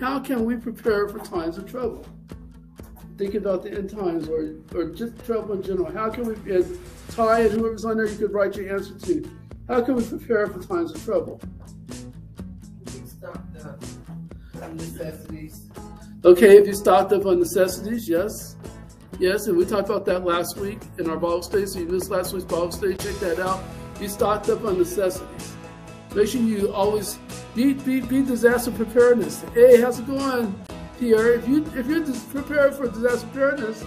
how can we prepare for times of trouble? Think about the end times or just trouble in general. How can we, and Ty and whoever's on there, you could write your answer to. How can we prepare for times of trouble? We stocked up on necessities. Okay, if you stocked up on necessities, yes. Yes, and we talked about that last week in our Bible study. So you missed last week's Bible study, check that out. You stocked up on necessities. Make sure you always be disaster preparedness. Hey, how's it going, Pierre? If you're prepared for disaster preparedness,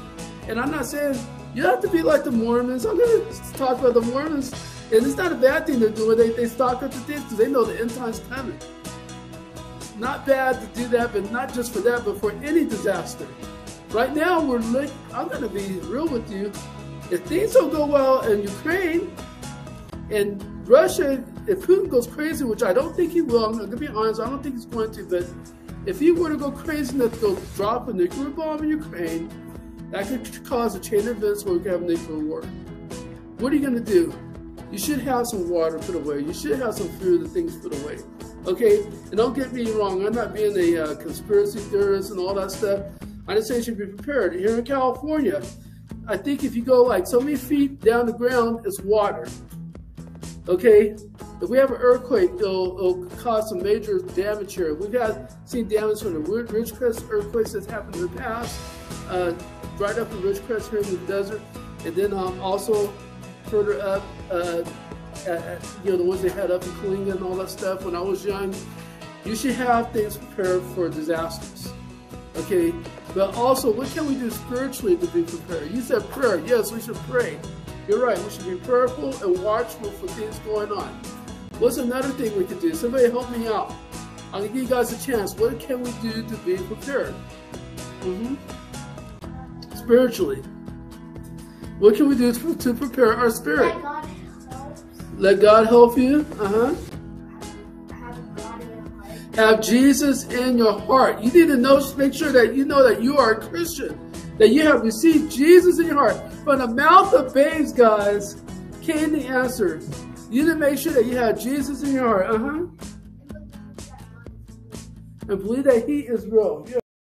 and I'm not saying you have to be like the Mormons. I'm going to talk about the Mormons, and it's not a bad thing to do it. They stock up the things because they know the end time's coming. Not bad to do that, but not just for that, but for any disaster. Right now, I'm going to be real with you. If things don't go well in Ukraine and Russia, if Putin goes crazy, which I don't think he will, I'm going to be honest, I don't think he's going to, but if he were to go crazy enough to go drop a nuclear bomb in Ukraine, that could cause a chain of events where we could have a nuclear war. What are you going to do? You should have some water put away. You should have some food and things put away. Okay? And don't get me wrong, I'm not being a conspiracy theorist and all that stuff. I just say you should be prepared. Here in California, I think if you go like so many feet down the ground, it's water. Okay? If we have an earthquake, it'll cause some major damage here. We've seen damage from the Ridgecrest earthquakes that's happened in the past, right up in Ridgecrest here in the desert, and then also further up, the ones they had up in Kalinga and all that stuff. When I was young, you should have things prepared for disasters. Okay, but also, what can we do spiritually to be prepared? You said prayer. Yes, we should pray. You're right. We should be prayerful and watchful for things going on. What's another thing we could do? Somebody help me out. I'm going to give you guys a chance. What can we do to be prepared? Spiritually. What can we do to prepare our spirit? Let God help. Let God help you. Have God in your heart. Have Jesus in your heart. You need to make sure that you know that you are a Christian, that you have received Jesus in your heart. From the mouth of babes, guys, came the answer. You need to make sure that you have Jesus in your heart. And believe that He is real.